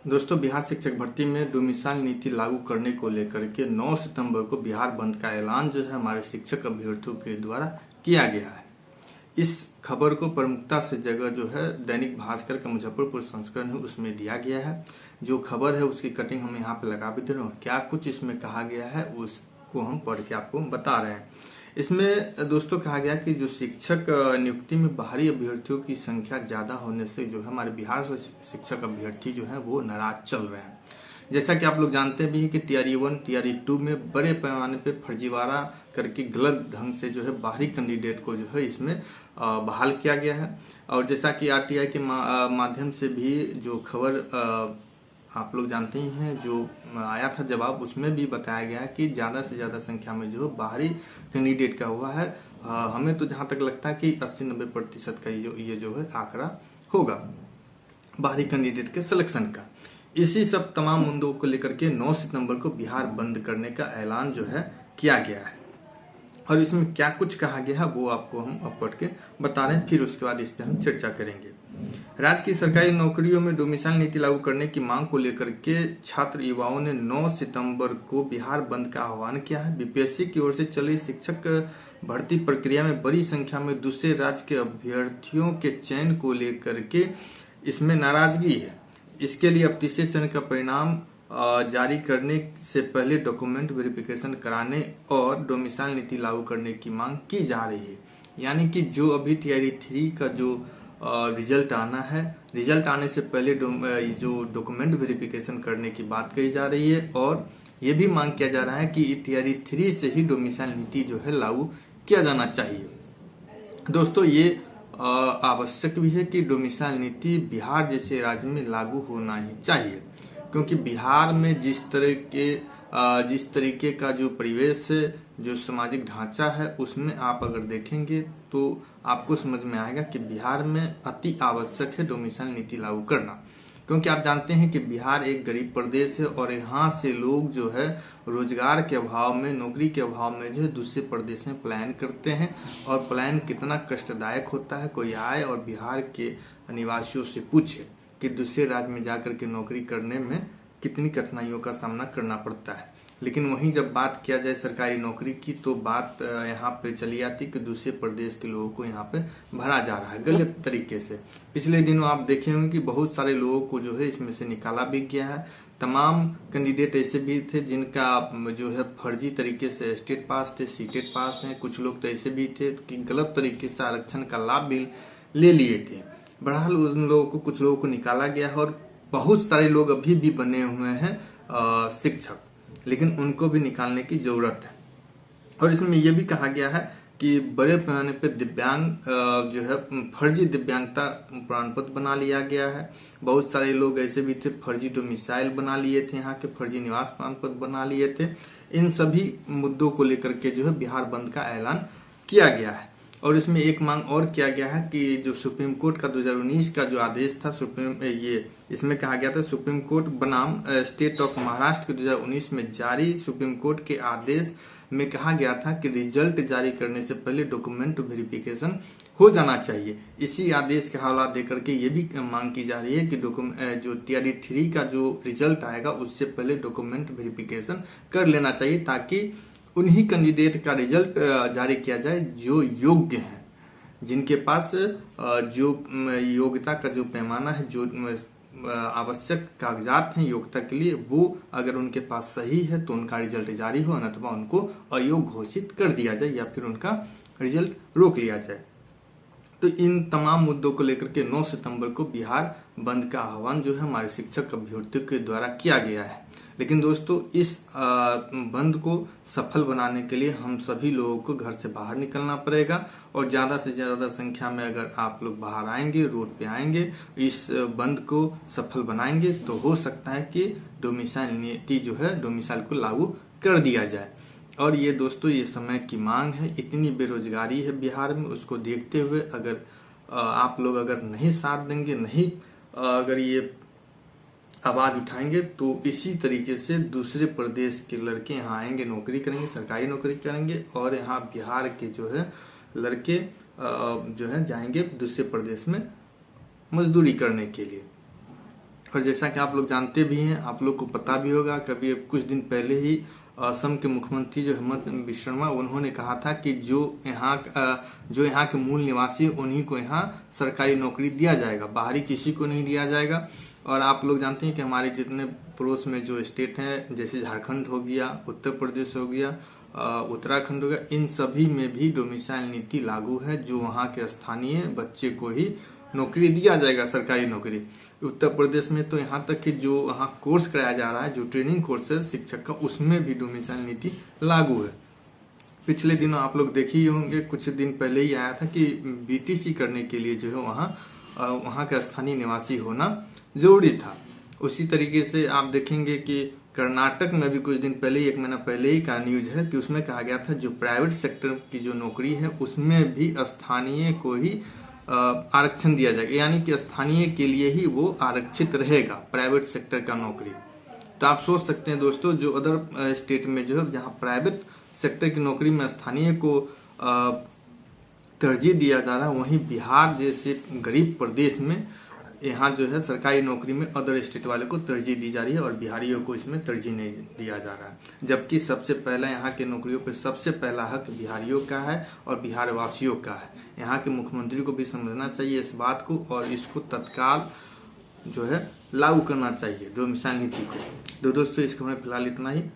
दोस्तों, बिहार शिक्षक भर्ती में डोमिसाइल नीति लागू करने को लेकर के 9 सितंबर को बिहार बंद का ऐलान जो है हमारे शिक्षक अभ्यर्थियों के द्वारा किया गया है। इस खबर को प्रमुखता से जगह जो है दैनिक भास्कर का मुजफ्फरपुर संस्करण है उसमें दिया गया है। जो खबर है उसकी कटिंग हम यहाँ पे लगा भी दे रहे हैं। क्या कुछ इसमें कहा गया है उसको हम पढ़ के आपको बता रहे हैं। इसमें दोस्तों कहा गया कि जो शिक्षक नियुक्ति में बाहरी अभ्यर्थियों की संख्या ज्यादा होने से जो है हमारे बिहार से शिक्षक अभ्यर्थी जो है वो नाराज चल रहे हैं। जैसा कि आप लोग जानते भी हैं कि टीआरई 1 टीआरई 2 में बड़े पैमाने पे फर्जीवाड़ा करके गलत ढंग से जो है बाहरी कैंडिडेट को जो है इसमें बहाल किया गया है। और जैसा कि आरटीआई के माध्यम से भी जो खबर आप लोग जानते ही हैं, जो आया था जवाब, उसमें भी बताया गया है कि ज्यादा से ज्यादा संख्या में जो बाहरी कैंडिडेट का हुआ है। हमें तो जहां तक लगता है कि 80-90% का ये जो है आंकड़ा होगा बाहरी कैंडिडेट के सिलेक्शन का। इसी सब तमाम मुद्दों को लेकर के 9 सितंबर को बिहार बंद करने का ऐलान जो है किया गया है। और इसमें क्या कुछ कहा गया है वो आपको हम पढ़ के बता रहे हैं, फिर उसके बाद इस पर हम चर्चा करेंगे। राज्य की सरकारी नौकरियों में डोमिसाइल नीति लागू करने की मांग को लेकर के छात्र युवाओं ने 9 सितंबर को बिहार बंद का आह्वान किया है। बीपीएससी की ओर से चली शिक्षक भर्ती प्रक्रिया में बड़ी संख्या में दूसरे राज्य के अभ्यर्थियों के चयन को लेकर के इसमें नाराजगी है। इसके लिए अब तीसरे चरण का परिणाम जारी करने से पहले डॉक्यूमेंट वेरिफिकेशन कराने और डोमिसाइल नीति लागू करने की मांग की जा रही है। यानी कि जो अभी टीआरई 3 का जो रिजल्ट आना है, रिजल्ट आने से पहले जो डॉक्यूमेंट वेरिफिकेशन करने की बात कही जा रही है। और ये भी मांग किया जा रहा है कि टीआरई 3 से ही डोमिसाइल नीति जो है लागू किया जाना चाहिए। दोस्तों, ये आवश्यक भी है कि डोमिसाइल नीति बिहार जैसे राज्य में लागू होना ही चाहिए, क्योंकि बिहार में जिस तरीके का जो परिवेश है, जो सामाजिक ढांचा है, उसमें आप अगर देखेंगे तो आपको समझ में आएगा कि बिहार में अति आवश्यक है डोमिसाइल नीति लागू करना। क्योंकि आप जानते हैं कि बिहार एक गरीब प्रदेश है और यहाँ से लोग जो है रोजगार के अभाव में, नौकरी के अभाव में जो है दूसरे प्रदेश में पलायन करते हैं। और पलायन कितना कष्टदायक होता है, कोई आए और बिहार के निवासियों से पूछे कि दूसरे राज्य में जाकर के नौकरी करने में कितनी कठिनाइयों का सामना करना पड़ता है। लेकिन वहीं जब बात किया जाए सरकारी नौकरी की तो बात यहाँ पे चली आती कि दूसरे प्रदेश के लोगों को यहाँ पे भरा जा रहा है गलत तरीके से। पिछले दिनों आप देखे होंगे कि बहुत सारे लोगों को जो है इसमें से निकाला भी गया है। तमाम कैंडिडेट ऐसे भी थे जिनका जो है फर्जी तरीके से स्टेट पास थे, सीटेट पास हैं। कुछ लोग तो ऐसे भी थे कि गलत तरीके से आरक्षण का लाभ भी ले लिए थे। बहरहाल उन लोगों को, कुछ लोगों को निकाला गया है और बहुत सारे लोग अभी भी बने हुए हैं शिक्षक, लेकिन उनको भी निकालने की जरूरत है। और इसमें यह भी कहा गया है कि बड़े पैमाने पर दिव्यांग जो है फर्जी दिव्यांगता प्रमाण पत्र बना लिया गया है। बहुत सारे लोग ऐसे भी थे फर्जी डोमिसाइल बना लिए थे, यहाँ के फर्जी निवास प्रमाण पत्र बना लिए थे। इन सभी मुद्दों को लेकर के जो है बिहार बंद का ऐलान किया गया है। और इसमें एक मांग और किया गया है कि जो सुप्रीम कोर्ट का 2019 का जो आदेश था, इसमें कहा गया था सुप्रीम कोर्ट बनाम स्टेट ऑफ महाराष्ट्र के 2019 में जारी सुप्रीम कोर्ट के आदेश में कहा गया था कि रिजल्ट जारी करने से पहले डॉक्यूमेंट वेरिफिकेशन हो जाना चाहिए। इसी आदेश के हवाला देकर के ये भी मांग की जा रही है कि जो टीआरई 3 का जो रिजल्ट आएगा उससे पहले डॉक्यूमेंट वेरिफिकेशन कर लेना चाहिए, ताकि उन्हीं कैंडिडेट का रिजल्ट जारी किया जाए जो योग्य हैं, जिनके पास जो योग्यता का जो पैमाना है, जो आवश्यक कागजात हैं योग्यता के लिए, वो अगर उनके पास सही है तो उनका रिजल्ट जारी हो, अथवा उनको अयोग्य घोषित कर दिया जाए या फिर उनका रिजल्ट रोक लिया जाए। तो इन तमाम मुद्दों को लेकर के 9 सितंबर को बिहार बंद का आह्वान जो है हमारे शिक्षक अभ्यर्थियों के द्वारा किया गया है। लेकिन दोस्तों, इस बंद को सफल बनाने के लिए हम सभी लोगों को घर से बाहर निकलना पड़ेगा। और ज्यादा से ज्यादा संख्या में अगर आप लोग बाहर आएंगे, रोड पे आएंगे, इस बंद को सफल बनाएंगे तो हो सकता है कि डोमिसाइल नीति जो है डोमिसाइल को लागू कर दिया जाए। और ये दोस्तों, ये समय की मांग है। इतनी बेरोजगारी है बिहार में, उसको देखते हुए अगर आप लोग अगर नहीं साथ देंगे, नहीं अगर ये आवाज उठाएंगे, तो इसी तरीके से दूसरे प्रदेश के लड़के यहाँ आएंगे, नौकरी करेंगे, सरकारी नौकरी करेंगे। और यहाँ बिहार के जो है लड़के जो है जाएंगे दूसरे प्रदेश में मजदूरी करने के लिए। और जैसा कि आप लोग जानते भी हैं, आप लोग को पता भी होगा, कभी कुछ दिन पहले ही असम के मुख्यमंत्री जो हेमंत बिस्वा शर्मा, उन्होंने कहा था कि जो यहाँ के मूल निवासी उन्हीं को यहाँ सरकारी नौकरी दिया जाएगा, बाहरी किसी को नहीं दिया जाएगा। और आप लोग जानते हैं कि हमारे जितने पड़ोस में जो स्टेट हैं, जैसे झारखंड हो गया, उत्तर प्रदेश हो गया, उत्तराखंड हो गया, इन सभी में भी डोमिसाइल नीति लागू है, जो वहाँ के स्थानीय बच्चे को ही नौकरी दिया जाएगा, सरकारी नौकरी। उत्तर प्रदेश में तो यहाँ तक कि जो वहाँ कोर्स कराया जा रहा है, जो ट्रेनिंग कोर्स है शिक्षक का, उसमें भी डोमिसाइल नीति लागू है। पिछले दिनों आप लोग देखे ही होंगे, कुछ दिन पहले ही आया था कि बीटीसी करने के लिए जो है वहाँ का स्थानीय निवासी होना जरूरी था। उसी तरीके से आप देखेंगे कि कर्नाटक में भी कुछ दिन पहले ही, 1 महीना पहले ही का न्यूज है कि उसमें कहा गया था जो प्राइवेट सेक्टर की जो नौकरी है उसमें भी स्थानीय को ही आरक्षण दिया जाएगा, यानी कि स्थानीय के लिए ही वो आरक्षित रहेगा प्राइवेट सेक्टर का नौकरी। तो आप सोच सकते हैं दोस्तों, जो अदर स्टेट में जो है जहां प्राइवेट सेक्टर की नौकरी में स्थानीय को तरजीह दिया जा रहा है, वहीं बिहार जैसे गरीब प्रदेश में यहाँ जो है सरकारी नौकरी में अदर स्टेट वाले को तरजीह दी जा रही है और बिहारियों को इसमें तरजीह नहीं दिया जा रहा है। जबकि सबसे पहला यहाँ के नौकरियों पे सबसे पहला हक बिहारियों का है और बिहार वासियों का है। यहाँ के मुख्यमंत्री को भी समझना चाहिए इस बात को और इसको तत्काल जो है लागू करना चाहिए डोमिसाइल नीति को। तो दोस्तों, इस खबर में फिलहाल इतना ही।